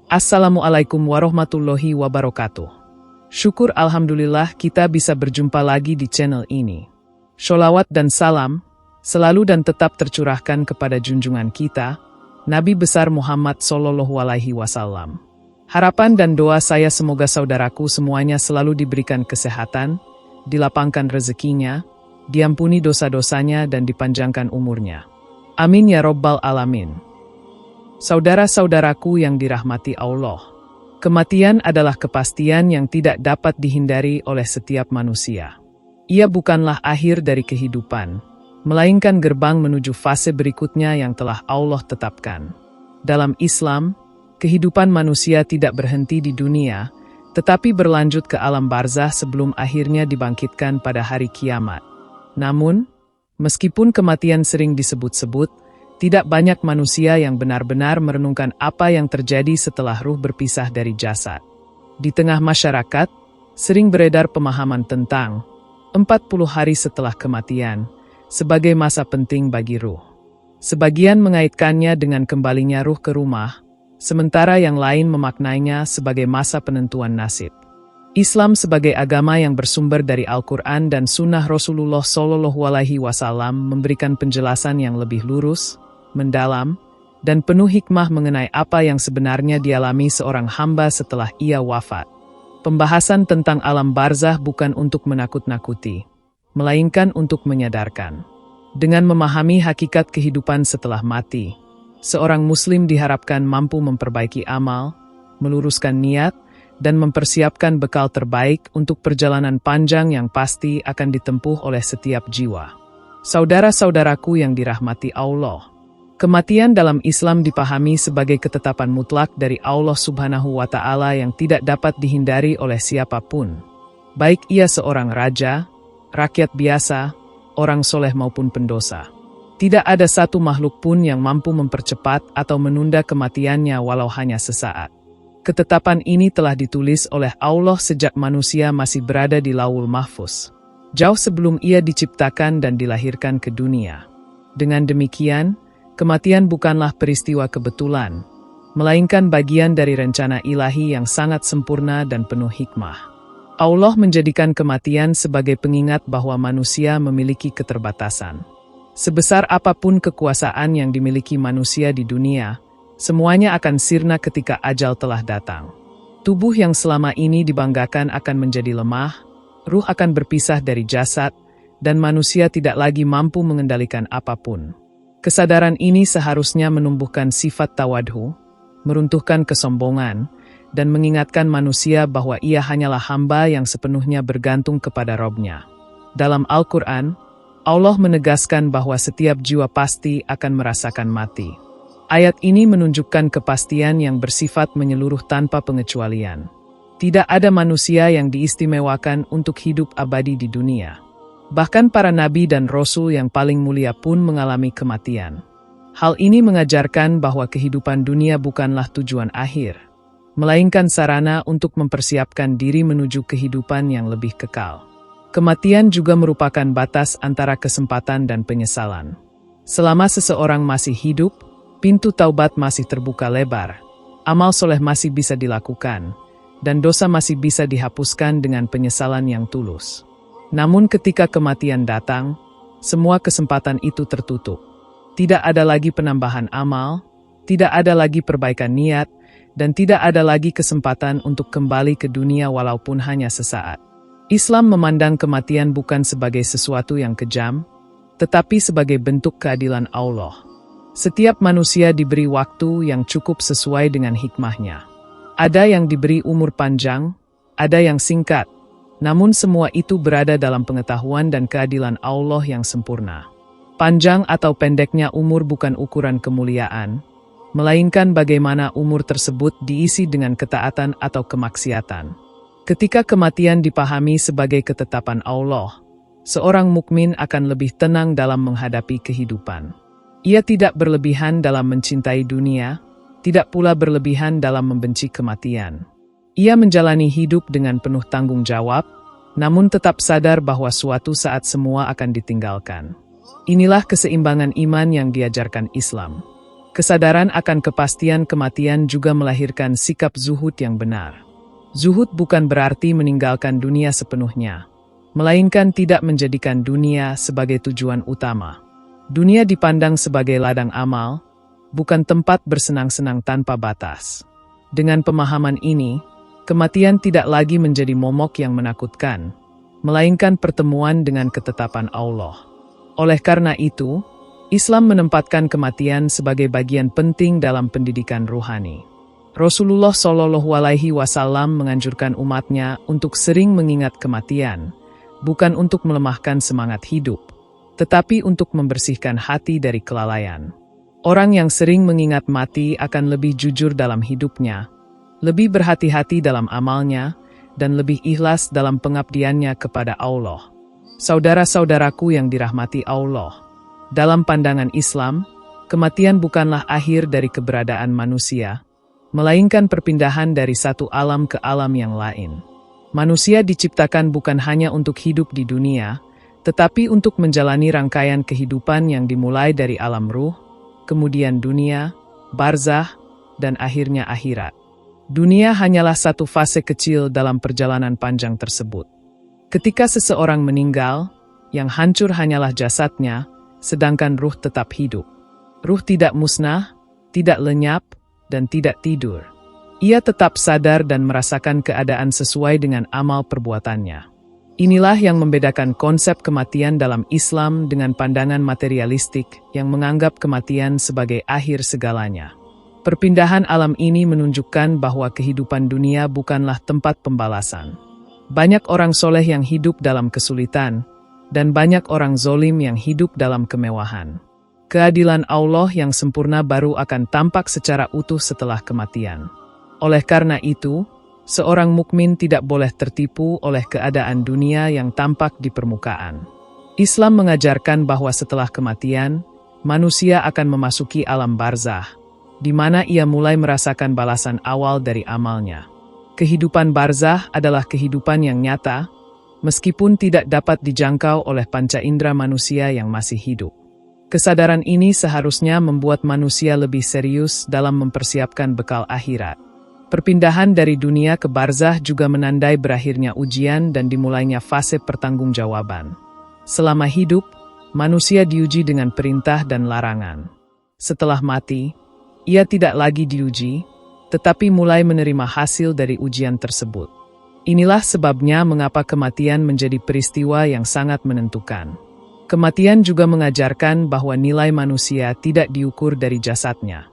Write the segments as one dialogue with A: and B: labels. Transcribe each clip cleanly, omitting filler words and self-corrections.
A: Assalamualaikum warahmatullahi wabarakatuh. Syukur alhamdulillah kita bisa berjumpa lagi di channel ini. Sholawat dan salam selalu dan tetap tercurahkan kepada junjungan kita, Nabi besar Muhammad SAW. Harapan dan doa saya semoga saudaraku semuanya selalu diberikan kesehatan, dilapangkan rezekinya, diampuni dosa-dosanya dan dipanjangkan umurnya. Amin ya Rabbal Alamin. Saudara-saudaraku yang dirahmati Allah, kematian adalah kepastian yang tidak dapat dihindari oleh setiap manusia. Ia bukanlah akhir dari kehidupan, melainkan gerbang menuju fase berikutnya yang telah Allah tetapkan. Dalam Islam, kehidupan manusia tidak berhenti di dunia, tetapi berlanjut ke alam barzah sebelum akhirnya dibangkitkan pada hari kiamat. Namun, meskipun kematian sering disebut-sebut, tidak banyak manusia yang benar-benar merenungkan apa yang terjadi setelah ruh berpisah dari jasad. Di tengah masyarakat, sering beredar pemahaman tentang 40 hari setelah kematian sebagai masa penting bagi ruh. Sebagian mengaitkannya dengan kembalinya ruh ke rumah, sementara yang lain memaknainya sebagai masa penentuan nasib. Islam sebagai agama yang bersumber dari Al-Quran dan Sunnah Rasulullah SAW memberikan penjelasan yang lebih lurus, mendalam, dan penuh hikmah mengenai apa yang sebenarnya dialami seorang hamba setelah ia wafat. Pembahasan tentang alam barzah bukan untuk menakut-nakuti, melainkan untuk menyadarkan. Dengan memahami hakikat kehidupan setelah mati, seorang muslim diharapkan mampu memperbaiki amal, meluruskan niat, dan mempersiapkan bekal terbaik untuk perjalanan panjang yang pasti akan ditempuh oleh setiap jiwa. Saudara-saudaraku yang dirahmati Allah, kematian dalam Islam dipahami sebagai ketetapan mutlak dari Allah Subhanahu wa Ta'ala yang tidak dapat dihindari oleh siapapun, baik ia seorang raja, rakyat biasa, orang soleh maupun pendosa. Tidak ada satu makhluk pun yang mampu mempercepat atau menunda kematiannya walau hanya sesaat. Ketetapan ini telah ditulis oleh Allah sejak manusia masih berada di Lauhul Mahfuz, jauh sebelum ia diciptakan dan dilahirkan ke dunia. Dengan demikian, kematian bukanlah peristiwa kebetulan, melainkan bagian dari rencana ilahi yang sangat sempurna dan penuh hikmah. Allah menjadikan kematian sebagai pengingat bahwa manusia memiliki keterbatasan. Sebesar apapun kekuasaan yang dimiliki manusia di dunia, semuanya akan sirna ketika ajal telah datang. Tubuh yang selama ini dibanggakan akan menjadi lemah, ruh akan berpisah dari jasad, dan manusia tidak lagi mampu mengendalikan apapun. Kesadaran ini seharusnya menumbuhkan sifat tawadhu, meruntuhkan kesombongan, dan mengingatkan manusia bahwa ia hanyalah hamba yang sepenuhnya bergantung kepada Rabb-Nya. Dalam Al-Quran, Allah menegaskan bahwa setiap jiwa pasti akan merasakan mati. Ayat ini menunjukkan kepastian yang bersifat menyeluruh tanpa pengecualian. Tidak ada manusia yang diistimewakan untuk hidup abadi di dunia. Bahkan para nabi dan rasul yang paling mulia pun mengalami kematian. Hal ini mengajarkan bahwa kehidupan dunia bukanlah tujuan akhir, melainkan sarana untuk mempersiapkan diri menuju kehidupan yang lebih kekal. Kematian juga merupakan batas antara kesempatan dan penyesalan. Selama seseorang masih hidup, pintu taubat masih terbuka lebar, amal soleh masih bisa dilakukan, dan dosa masih bisa dihapuskan dengan penyesalan yang tulus. Namun ketika kematian datang, semua kesempatan itu tertutup. Tidak ada lagi penambahan amal, tidak ada lagi perbaikan niat, dan tidak ada lagi kesempatan untuk kembali ke dunia walaupun hanya sesaat. Islam memandang kematian bukan sebagai sesuatu yang kejam, tetapi sebagai bentuk keadilan Allah. Setiap manusia diberi waktu yang cukup sesuai dengan hikmahnya. Ada yang diberi umur panjang, ada yang singkat, namun semua itu berada dalam pengetahuan dan keadilan Allah yang sempurna. Panjang atau pendeknya umur bukan ukuran kemuliaan, melainkan bagaimana umur tersebut diisi dengan ketaatan atau kemaksiatan. Ketika kematian dipahami sebagai ketetapan Allah, seorang mukmin akan lebih tenang dalam menghadapi kehidupan. Ia tidak berlebihan dalam mencintai dunia, tidak pula berlebihan dalam membenci kematian. Ia menjalani hidup dengan penuh tanggung jawab, namun tetap sadar bahwa suatu saat semua akan ditinggalkan. Inilah keseimbangan iman yang diajarkan Islam. Kesadaran akan kepastian kematian juga melahirkan sikap zuhud yang benar. Zuhud bukan berarti meninggalkan dunia sepenuhnya, melainkan tidak menjadikan dunia sebagai tujuan utama. Dunia dipandang sebagai ladang amal, bukan tempat bersenang-senang tanpa batas. Dengan pemahaman ini, kematian tidak lagi menjadi momok yang menakutkan, melainkan pertemuan dengan ketetapan Allah. Oleh karena itu, Islam menempatkan kematian sebagai bagian penting dalam pendidikan ruhani. Rasulullah Shallallahu Alaihi Wasallam menganjurkan umatnya untuk sering mengingat kematian, bukan untuk melemahkan semangat hidup, tetapi untuk membersihkan hati dari kelalaian. Orang yang sering mengingat mati akan lebih jujur dalam hidupnya, lebih berhati-hati dalam amalnya, dan lebih ikhlas dalam pengabdiannya kepada Allah. Saudara-saudaraku yang dirahmati Allah, dalam pandangan Islam, kematian bukanlah akhir dari keberadaan manusia, melainkan perpindahan dari satu alam ke alam yang lain. Manusia diciptakan bukan hanya untuk hidup di dunia, tetapi untuk menjalani rangkaian kehidupan yang dimulai dari alam ruh, kemudian dunia, barzah, dan akhirnya akhirat. Dunia hanyalah satu fase kecil dalam perjalanan panjang tersebut. Ketika seseorang meninggal, yang hancur hanyalah jasadnya, sedangkan ruh tetap hidup. Ruh tidak musnah, tidak lenyap, dan tidak tidur. Ia tetap sadar dan merasakan keadaan sesuai dengan amal perbuatannya. Inilah yang membedakan konsep kematian dalam Islam dengan pandangan materialistik yang menganggap kematian sebagai akhir segalanya. Perpindahan alam ini menunjukkan bahwa kehidupan dunia bukanlah tempat pembalasan. Banyak orang soleh yang hidup dalam kesulitan, dan banyak orang zolim yang hidup dalam kemewahan. Keadilan Allah yang sempurna baru akan tampak secara utuh setelah kematian. Oleh karena itu, seorang mukmin tidak boleh tertipu oleh keadaan dunia yang tampak di permukaan. Islam mengajarkan bahwa setelah kematian, manusia akan memasuki alam barzah, di mana ia mulai merasakan balasan awal dari amalnya. Kehidupan barzah adalah kehidupan yang nyata, meskipun tidak dapat dijangkau oleh panca indera manusia yang masih hidup. Kesadaran ini seharusnya membuat manusia lebih serius dalam mempersiapkan bekal akhirat. Perpindahan dari dunia ke barzah juga menandai berakhirnya ujian dan dimulainya fase pertanggungjawaban. Selama hidup, manusia diuji dengan perintah dan larangan. Setelah mati, ia tidak lagi diuji, tetapi mulai menerima hasil dari ujian tersebut. Inilah sebabnya mengapa kematian menjadi peristiwa yang sangat menentukan. Kematian juga mengajarkan bahwa nilai manusia tidak diukur dari jasadnya.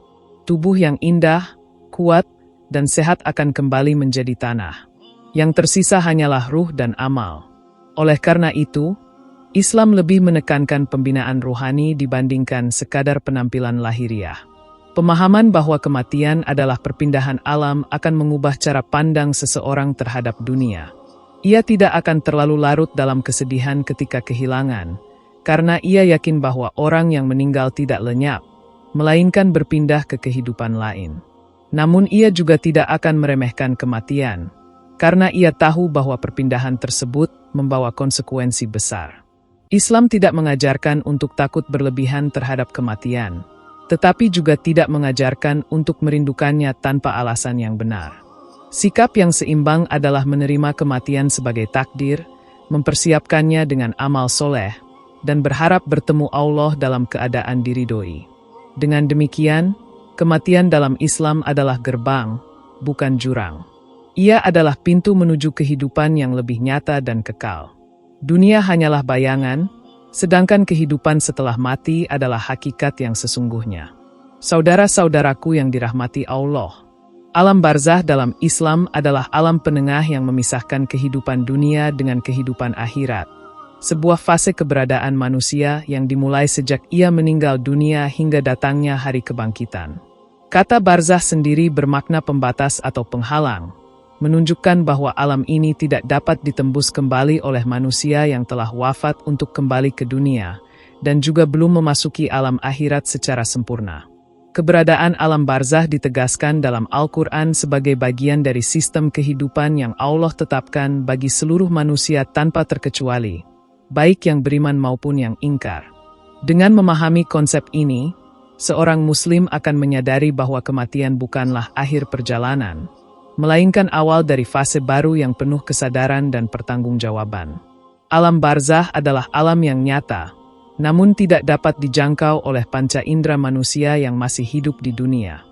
A: Tubuh yang indah, kuat, dan sehat akan kembali menjadi tanah. Yang tersisa hanyalah ruh dan amal. Oleh karena itu, Islam lebih menekankan pembinaan ruhani dibandingkan sekadar penampilan lahiriah. Pemahaman bahwa kematian adalah perpindahan alam akan mengubah cara pandang seseorang terhadap dunia. Ia tidak akan terlalu larut dalam kesedihan ketika kehilangan, karena ia yakin bahwa orang yang meninggal tidak lenyap, melainkan berpindah ke kehidupan lain. Namun ia juga tidak akan meremehkan kematian, karena ia tahu bahwa perpindahan tersebut membawa konsekuensi besar. Islam tidak mengajarkan untuk takut berlebihan terhadap kematian, tetapi juga tidak mengajarkan untuk merindukannya tanpa alasan yang benar. Sikap yang seimbang adalah menerima kematian sebagai takdir, mempersiapkannya dengan amal soleh, dan berharap bertemu Allah dalam keadaan diridhoi. Dengan demikian, kematian dalam Islam adalah gerbang, bukan jurang. Ia adalah pintu menuju kehidupan yang lebih nyata dan kekal. Dunia hanyalah bayangan, sedangkan kehidupan setelah mati adalah hakikat yang sesungguhnya. Saudara-saudaraku yang dirahmati Allah, alam barzah dalam Islam adalah alam penengah yang memisahkan kehidupan dunia dengan kehidupan akhirat. Sebuah fase keberadaan manusia yang dimulai sejak ia meninggal dunia hingga datangnya hari kebangkitan. Kata barzah sendiri bermakna pembatas atau penghalang, menunjukkan bahwa alam ini tidak dapat ditembus kembali oleh manusia yang telah wafat untuk kembali ke dunia, dan juga belum memasuki alam akhirat secara sempurna. Keberadaan alam barzah ditegaskan dalam Al-Quran sebagai bagian dari sistem kehidupan yang Allah tetapkan bagi seluruh manusia tanpa terkecuali, baik yang beriman maupun yang ingkar. Dengan memahami konsep ini, seorang Muslim akan menyadari bahwa kematian bukanlah akhir perjalanan, melainkan awal dari fase baru yang penuh kesadaran dan pertanggungjawaban. Alam barzah adalah alam yang nyata, namun tidak dapat dijangkau oleh panca indera manusia yang masih hidup di dunia.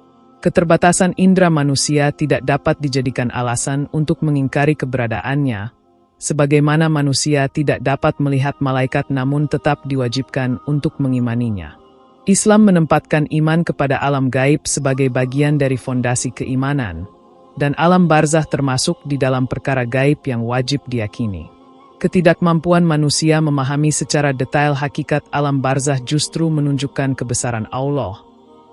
A: Keterbatasan indera manusia tidak dapat dijadikan alasan untuk mengingkari keberadaannya, sebagaimana manusia tidak dapat melihat malaikat namun tetap diwajibkan untuk mengimaninya. Islam menempatkan iman kepada alam gaib sebagai bagian dari fondasi keimanan, dan alam barzah termasuk di dalam perkara gaib yang wajib diyakini. Ketidakmampuan manusia memahami secara detail hakikat alam barzah justru menunjukkan kebesaran Allah,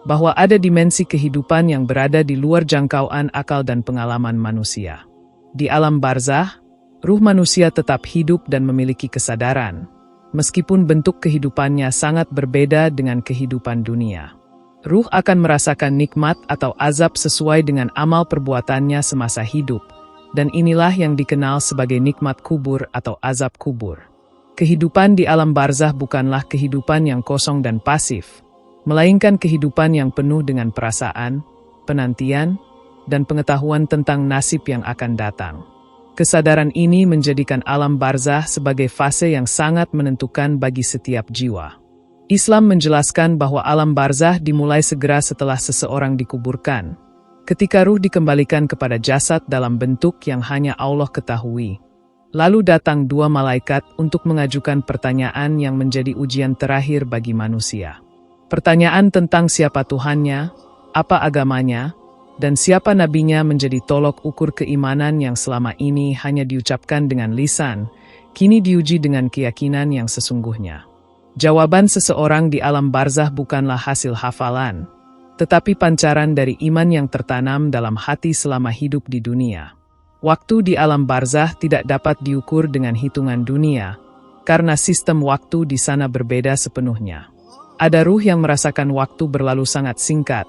A: bahwa ada dimensi kehidupan yang berada di luar jangkauan akal dan pengalaman manusia. Di alam barzah, ruh manusia tetap hidup dan memiliki kesadaran, meskipun bentuk kehidupannya sangat berbeda dengan kehidupan dunia. Ruh akan merasakan nikmat atau azab sesuai dengan amal perbuatannya semasa hidup, dan inilah yang dikenal sebagai nikmat kubur atau azab kubur. Kehidupan di alam barzah bukanlah kehidupan yang kosong dan pasif, melainkan kehidupan yang penuh dengan perasaan, penantian, dan pengetahuan tentang nasib yang akan datang. Kesadaran ini menjadikan alam barzah sebagai fase yang sangat menentukan bagi setiap jiwa. Islam menjelaskan bahwa alam barzah dimulai segera setelah seseorang dikuburkan, ketika ruh dikembalikan kepada jasad dalam bentuk yang hanya Allah ketahui. Lalu datang dua malaikat untuk mengajukan pertanyaan yang menjadi ujian terakhir bagi manusia. Pertanyaan tentang siapa Tuhannya, apa agamanya, dan siapa nabinya menjadi tolok ukur keimanan yang selama ini hanya diucapkan dengan lisan, kini diuji dengan keyakinan yang sesungguhnya. Jawaban seseorang di alam barzah bukanlah hasil hafalan, tetapi pancaran dari iman yang tertanam dalam hati selama hidup di dunia. Waktu di alam barzah tidak dapat diukur dengan hitungan dunia, karena sistem waktu di sana berbeda sepenuhnya. Ada ruh yang merasakan waktu berlalu sangat singkat,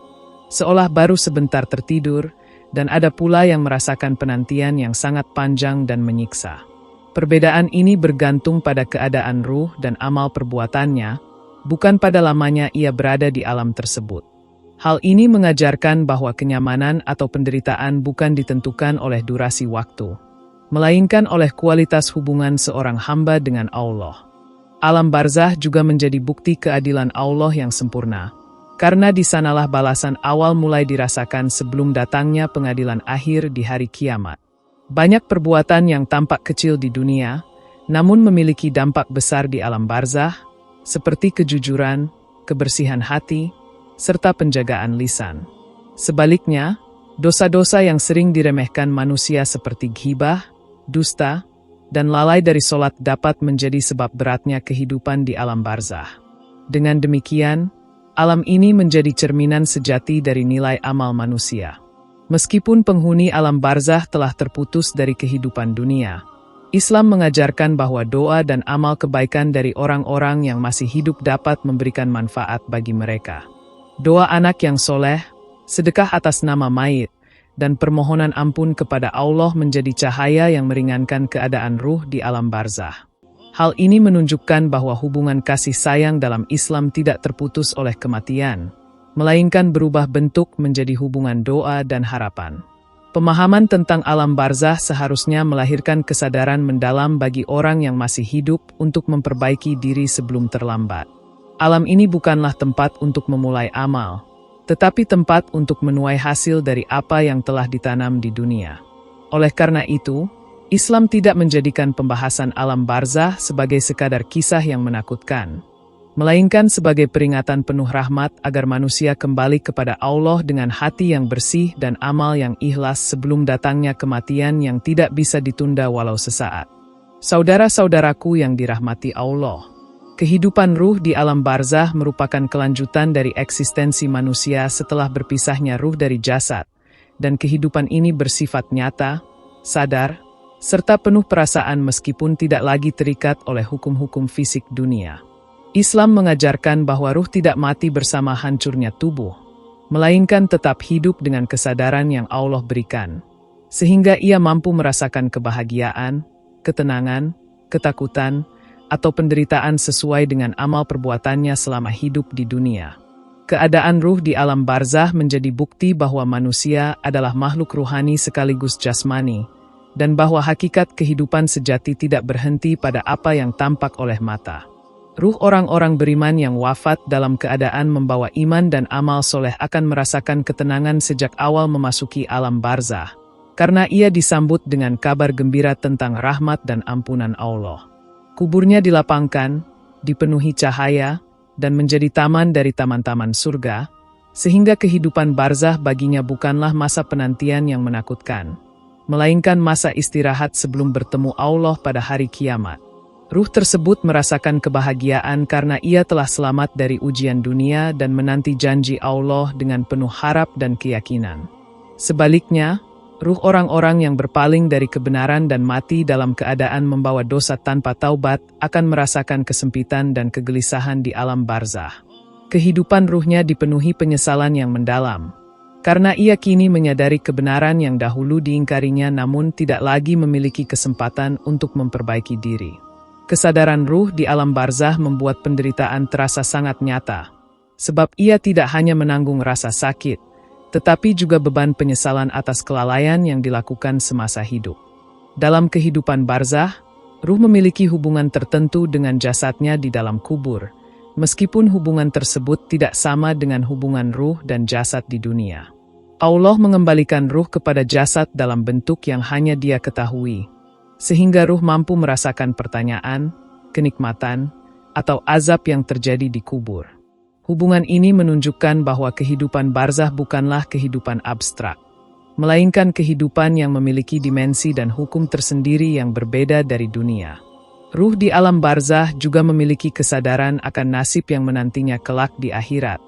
A: seolah baru sebentar tertidur, dan ada pula yang merasakan penantian yang sangat panjang dan menyiksa. Perbedaan ini bergantung pada keadaan ruh dan amal perbuatannya, bukan pada lamanya ia berada di alam tersebut. Hal ini mengajarkan bahwa kenyamanan atau penderitaan bukan ditentukan oleh durasi waktu, melainkan oleh kualitas hubungan seorang hamba dengan Allah. Alam barzah juga menjadi bukti keadilan Allah yang sempurna, karena di sanalah balasan awal mulai dirasakan sebelum datangnya pengadilan akhir di hari kiamat. Banyak perbuatan yang tampak kecil di dunia, namun memiliki dampak besar di alam barzah, seperti kejujuran, kebersihan hati, serta penjagaan lisan. Sebaliknya, dosa-dosa yang sering diremehkan manusia seperti ghibah, dusta, dan lalai dari solat dapat menjadi sebab beratnya kehidupan di alam barzah. Dengan demikian, alam ini menjadi cerminan sejati dari nilai amal manusia. Meskipun penghuni alam barzah telah terputus dari kehidupan dunia, Islam mengajarkan bahwa doa dan amal kebaikan dari orang-orang yang masih hidup dapat memberikan manfaat bagi mereka. Doa anak yang soleh, sedekah atas nama mayit, dan permohonan ampun kepada Allah menjadi cahaya yang meringankan keadaan ruh di alam barzah. Hal ini menunjukkan bahwa hubungan kasih sayang dalam Islam tidak terputus oleh kematian, melainkan berubah bentuk menjadi hubungan doa dan harapan. Pemahaman tentang alam barzah seharusnya melahirkan kesadaran mendalam bagi orang yang masih hidup untuk memperbaiki diri sebelum terlambat. Alam ini bukanlah tempat untuk memulai amal, tetapi tempat untuk menuai hasil dari apa yang telah ditanam di dunia. Oleh karena itu, Islam tidak menjadikan pembahasan alam barzah sebagai sekadar kisah yang menakutkan, melainkan sebagai peringatan penuh rahmat agar manusia kembali kepada Allah dengan hati yang bersih dan amal yang ikhlas sebelum datangnya kematian yang tidak bisa ditunda walau sesaat. Saudara-saudaraku yang dirahmati Allah, kehidupan ruh di alam barzah merupakan kelanjutan dari eksistensi manusia setelah berpisahnya ruh dari jasad, dan kehidupan ini bersifat nyata, sadar, serta penuh perasaan meskipun tidak lagi terikat oleh hukum-hukum fisik dunia. Islam mengajarkan bahwa ruh tidak mati bersama hancurnya tubuh, melainkan tetap hidup dengan kesadaran yang Allah berikan, sehingga ia mampu merasakan kebahagiaan, ketenangan, ketakutan, atau penderitaan sesuai dengan amal perbuatannya selama hidup di dunia. Keadaan ruh di alam barzah menjadi bukti bahwa manusia adalah makhluk ruhani sekaligus jasmani, dan bahwa hakikat kehidupan sejati tidak berhenti pada apa yang tampak oleh mata. Ruh orang-orang beriman yang wafat dalam keadaan membawa iman dan amal soleh akan merasakan ketenangan sejak awal memasuki alam barzah, karena ia disambut dengan kabar gembira tentang rahmat dan ampunan Allah. Kuburnya dilapangkan, dipenuhi cahaya, dan menjadi taman dari taman-taman surga, sehingga kehidupan barzah baginya bukanlah masa penantian yang menakutkan, melainkan masa istirahat sebelum bertemu Allah pada hari kiamat. Ruh tersebut merasakan kebahagiaan karena ia telah selamat dari ujian dunia dan menanti janji Allah dengan penuh harap dan keyakinan. Sebaliknya, ruh orang-orang yang berpaling dari kebenaran dan mati dalam keadaan membawa dosa tanpa taubat akan merasakan kesempitan dan kegelisahan di alam barzah. Kehidupan ruhnya dipenuhi penyesalan yang mendalam, karena ia kini menyadari kebenaran yang dahulu diingkarinya namun tidak lagi memiliki kesempatan untuk memperbaiki diri. Kesadaran ruh di alam barzah membuat penderitaan terasa sangat nyata, sebab ia tidak hanya menanggung rasa sakit, tetapi juga beban penyesalan atas kelalaian yang dilakukan semasa hidup. Dalam kehidupan barzah, ruh memiliki hubungan tertentu dengan jasadnya di dalam kubur, meskipun hubungan tersebut tidak sama dengan hubungan ruh dan jasad di dunia. Allah mengembalikan ruh kepada jasad dalam bentuk yang hanya Dia ketahui, sehingga ruh mampu merasakan pertanyaan, kenikmatan, atau azab yang terjadi di kubur. Hubungan ini menunjukkan bahwa kehidupan barzah bukanlah kehidupan abstrak, melainkan kehidupan yang memiliki dimensi dan hukum tersendiri yang berbeda dari dunia. Ruh di alam barzah juga memiliki kesadaran akan nasib yang menantinya kelak di akhirat,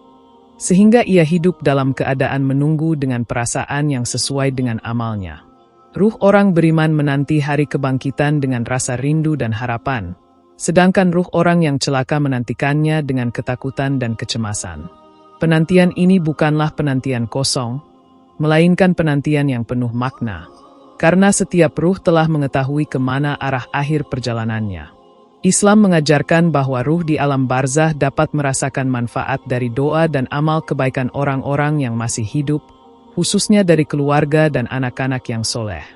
A: sehingga ia hidup dalam keadaan menunggu dengan perasaan yang sesuai dengan amalnya. Ruh orang beriman menanti hari kebangkitan dengan rasa rindu dan harapan, sedangkan ruh orang yang celaka menantikannya dengan ketakutan dan kecemasan. Penantian ini bukanlah penantian kosong, melainkan penantian yang penuh makna, karena setiap ruh telah mengetahui kemana arah akhir perjalanannya. Islam mengajarkan bahwa ruh di alam barzah dapat merasakan manfaat dari doa dan amal kebaikan orang-orang yang masih hidup, khususnya dari keluarga dan anak-anak yang soleh.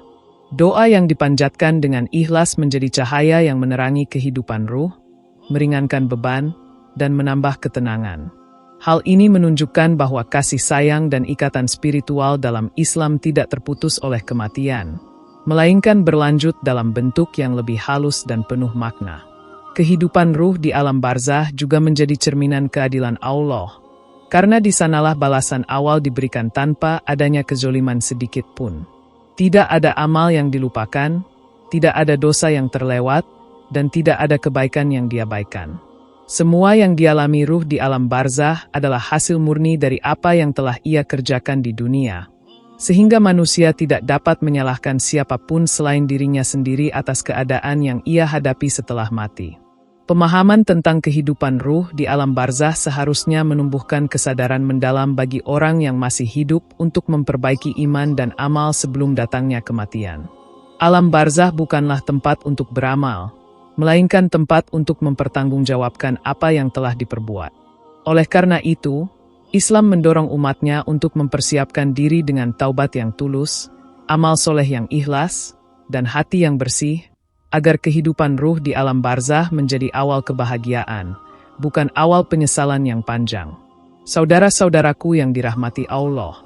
A: Doa yang dipanjatkan dengan ikhlas menjadi cahaya yang menerangi kehidupan ruh, meringankan beban, dan menambah ketenangan. Hal ini menunjukkan bahwa kasih sayang dan ikatan spiritual dalam Islam tidak terputus oleh kematian, melainkan berlanjut dalam bentuk yang lebih halus dan penuh makna. Kehidupan ruh di alam barzah juga menjadi cerminan keadilan Allah, karena di sanalah balasan awal diberikan tanpa adanya kezoliman sedikit pun. Tidak ada amal yang dilupakan, tidak ada dosa yang terlewat, dan tidak ada kebaikan yang diabaikan. Semua yang dialami ruh di alam barzah adalah hasil murni dari apa yang telah ia kerjakan di dunia, sehingga manusia tidak dapat menyalahkan siapapun selain dirinya sendiri atas keadaan yang ia hadapi setelah mati. Pemahaman tentang kehidupan ruh di alam barzah seharusnya menumbuhkan kesadaran mendalam bagi orang yang masih hidup untuk memperbaiki iman dan amal sebelum datangnya kematian. Alam barzah bukanlah tempat untuk beramal, melainkan tempat untuk mempertanggungjawabkan apa yang telah diperbuat. Oleh karena itu, Islam mendorong umatnya untuk mempersiapkan diri dengan taubat yang tulus, amal soleh yang ikhlas, dan hati yang bersih, agar kehidupan ruh di alam barzah menjadi awal kebahagiaan, bukan awal penyesalan yang panjang. Saudara-saudaraku yang dirahmati Allah,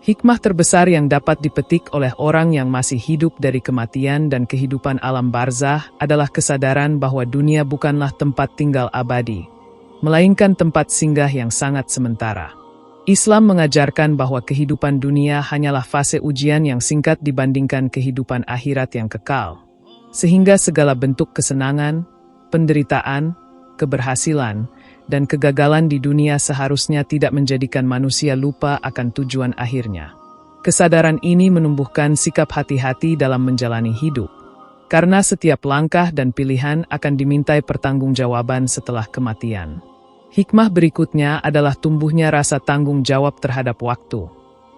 A: hikmah terbesar yang dapat dipetik oleh orang yang masih hidup dari kematian dan kehidupan alam barzah adalah kesadaran bahwa dunia bukanlah tempat tinggal abadi, melainkan tempat singgah yang sangat sementara. Islam mengajarkan bahwa kehidupan dunia hanyalah fase ujian yang singkat dibandingkan kehidupan akhirat yang kekal, sehingga segala bentuk kesenangan, penderitaan, keberhasilan, dan kegagalan di dunia seharusnya tidak menjadikan manusia lupa akan tujuan akhirnya. Kesadaran ini menumbuhkan sikap hati-hati dalam menjalani hidup, karena setiap langkah dan pilihan akan dimintai pertanggungjawaban setelah kematian. Hikmah berikutnya adalah tumbuhnya rasa tanggung jawab terhadap waktu,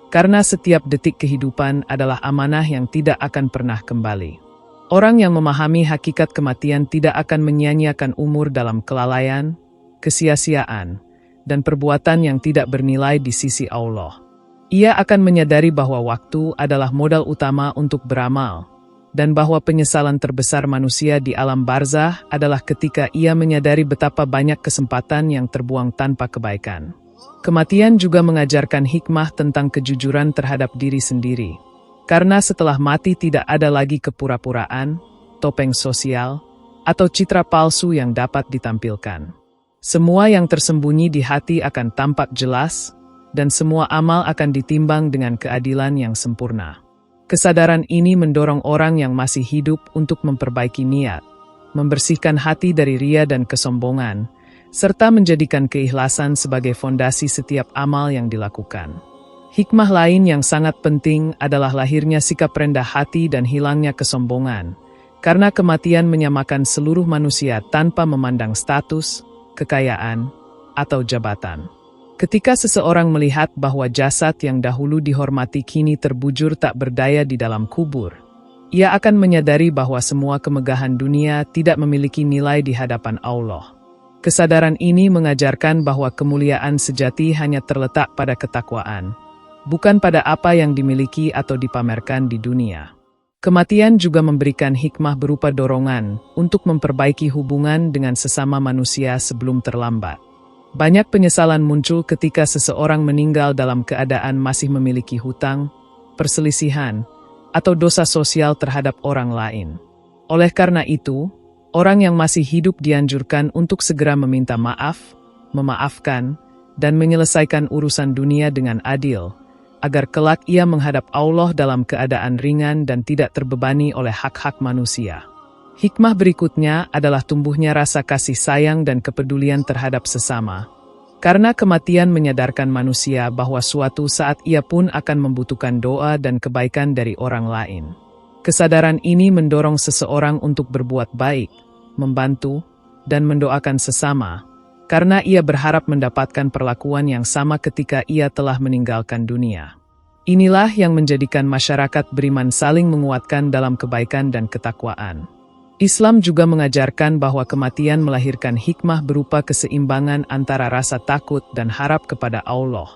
A: karena setiap detik kehidupan adalah amanah yang tidak akan pernah kembali. Orang yang memahami hakikat kematian tidak akan menyia-nyiakan umur dalam kelalaian, kesia-siaan, dan perbuatan yang tidak bernilai di sisi Allah. Ia akan menyadari bahwa waktu adalah modal utama untuk beramal, dan bahwa penyesalan terbesar manusia di alam barzah adalah ketika ia menyadari betapa banyak kesempatan yang terbuang tanpa kebaikan. Kematian juga mengajarkan hikmah tentang kejujuran terhadap diri sendiri. Karena setelah mati tidak ada lagi kepura-puraan, topeng sosial, atau citra palsu yang dapat ditampilkan. Semua yang tersembunyi di hati akan tampak jelas, dan semua amal akan ditimbang dengan keadilan yang sempurna. Kesadaran ini mendorong orang yang masih hidup untuk memperbaiki niat, membersihkan hati dari ria dan kesombongan, serta menjadikan keikhlasan sebagai fondasi setiap amal yang dilakukan. Hikmah lain yang sangat penting adalah lahirnya sikap rendah hati dan hilangnya kesombongan, karena kematian menyamakan seluruh manusia tanpa memandang status, kekayaan, atau jabatan. Ketika seseorang melihat bahwa jasad yang dahulu dihormati kini terbujur tak berdaya di dalam kubur, ia akan menyadari bahwa semua kemegahan dunia tidak memiliki nilai di hadapan Allah. Kesadaran ini mengajarkan bahwa kemuliaan sejati hanya terletak pada ketakwaan, bukan pada apa yang dimiliki atau dipamerkan di dunia. Kematian juga memberikan hikmah berupa dorongan untuk memperbaiki hubungan dengan sesama manusia sebelum terlambat. Banyak penyesalan muncul ketika seseorang meninggal dalam keadaan masih memiliki hutang, perselisihan, atau dosa sosial terhadap orang lain. Oleh karena itu, orang yang masih hidup dianjurkan untuk segera meminta maaf, memaafkan, dan menyelesaikan urusan dunia dengan adil, agar kelak ia menghadap Allah dalam keadaan ringan dan tidak terbebani oleh hak-hak manusia. Hikmah berikutnya adalah tumbuhnya rasa kasih sayang dan kepedulian terhadap sesama, karena kematian menyadarkan manusia bahwa suatu saat ia pun akan membutuhkan doa dan kebaikan dari orang lain. Kesadaran ini mendorong seseorang untuk berbuat baik, membantu, dan mendoakan sesama, karena ia berharap mendapatkan perlakuan yang sama ketika ia telah meninggalkan dunia. Inilah yang menjadikan masyarakat beriman saling menguatkan dalam kebaikan dan ketakwaan. Islam juga mengajarkan bahwa kematian melahirkan hikmah berupa keseimbangan antara rasa takut dan harap kepada Allah.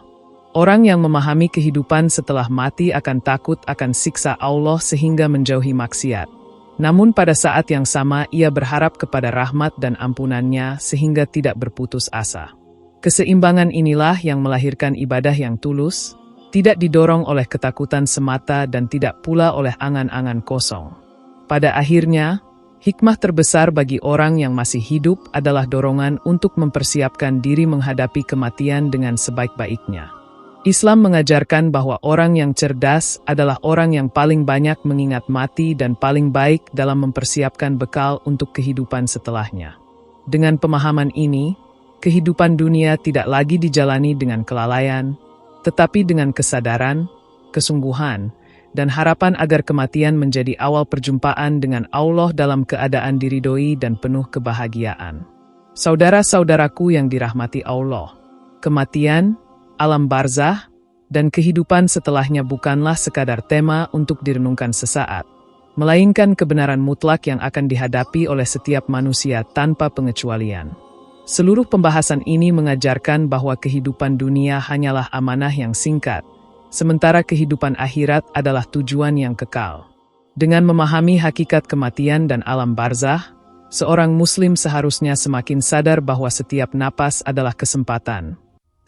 A: Orang yang memahami kehidupan setelah mati akan takut akan siksa Allah sehingga menjauhi maksiat. Namun pada saat yang sama ia berharap kepada rahmat dan ampunannya sehingga tidak berputus asa. Keseimbangan inilah yang melahirkan ibadah yang tulus, tidak didorong oleh ketakutan semata dan tidak pula oleh angan-angan kosong. Pada akhirnya, hikmah terbesar bagi orang yang masih hidup adalah dorongan untuk mempersiapkan diri menghadapi kematian dengan sebaik-baiknya. Islam mengajarkan bahwa orang yang cerdas adalah orang yang paling banyak mengingat mati dan paling baik dalam mempersiapkan bekal untuk kehidupan setelahnya. Dengan pemahaman ini, kehidupan dunia tidak lagi dijalani dengan kelalaian, tetapi dengan kesadaran, kesungguhan, dan harapan agar kematian menjadi awal perjumpaan dengan Allah dalam keadaan diridhoi dan penuh kebahagiaan. Saudara-saudaraku yang dirahmati Allah, kematian, alam barzah, dan kehidupan setelahnya bukanlah sekadar tema untuk direnungkan sesaat, melainkan kebenaran mutlak yang akan dihadapi oleh setiap manusia tanpa pengecualian. Seluruh pembahasan ini mengajarkan bahwa kehidupan dunia hanyalah amanah yang singkat, sementara kehidupan akhirat adalah tujuan yang kekal. Dengan memahami hakikat kematian dan alam barzah, seorang muslim seharusnya semakin sadar bahwa setiap napas adalah kesempatan.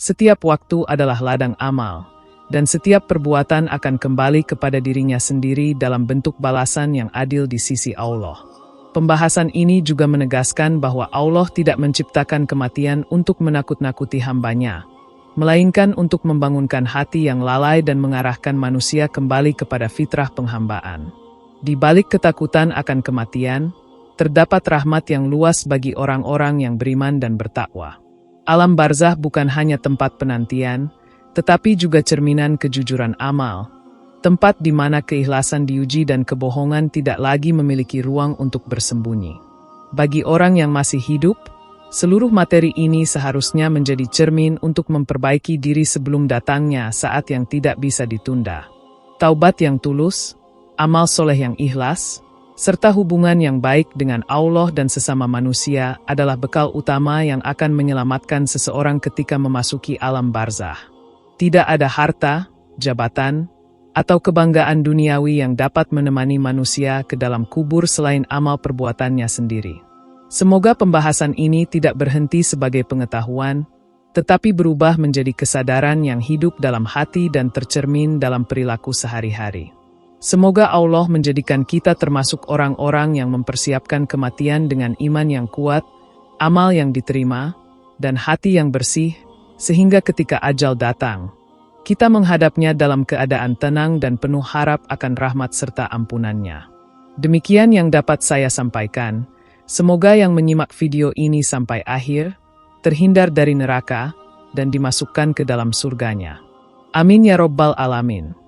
A: Setiap waktu adalah ladang amal, dan setiap perbuatan akan kembali kepada dirinya sendiri dalam bentuk balasan yang adil di sisi Allah. Pembahasan ini juga menegaskan bahwa Allah tidak menciptakan kematian untuk menakut-nakuti hambanya, melainkan untuk membangunkan hati yang lalai dan mengarahkan manusia kembali kepada fitrah penghambaan. Di balik ketakutan akan kematian, terdapat rahmat yang luas bagi orang-orang yang beriman dan bertakwa. Alam barzah bukan hanya tempat penantian, tetapi juga cerminan kejujuran amal, tempat di mana keikhlasan diuji dan kebohongan tidak lagi memiliki ruang untuk bersembunyi. Bagi orang yang masih hidup, seluruh materi ini seharusnya menjadi cermin untuk memperbaiki diri sebelum datangnya saat yang tidak bisa ditunda. Taubat yang tulus, amal soleh yang ikhlas, serta hubungan yang baik dengan Allah dan sesama manusia adalah bekal utama yang akan menyelamatkan seseorang ketika memasuki alam barzah. Tidak ada harta, jabatan, atau kebanggaan duniawi yang dapat menemani manusia ke dalam kubur selain amal perbuatannya sendiri. Semoga pembahasan ini tidak berhenti sebagai pengetahuan, tetapi berubah menjadi kesadaran yang hidup dalam hati dan tercermin dalam perilaku sehari-hari. Semoga Allah menjadikan kita termasuk orang-orang yang mempersiapkan kematian dengan iman yang kuat, amal yang diterima, dan hati yang bersih, sehingga ketika ajal datang, kita menghadapnya dalam keadaan tenang dan penuh harap akan rahmat serta ampunannya. Demikian yang dapat saya sampaikan. Semoga yang menyimak video ini sampai akhir, terhindar dari neraka, dan dimasukkan ke dalam surganya. Amin ya Rabbal Alamin.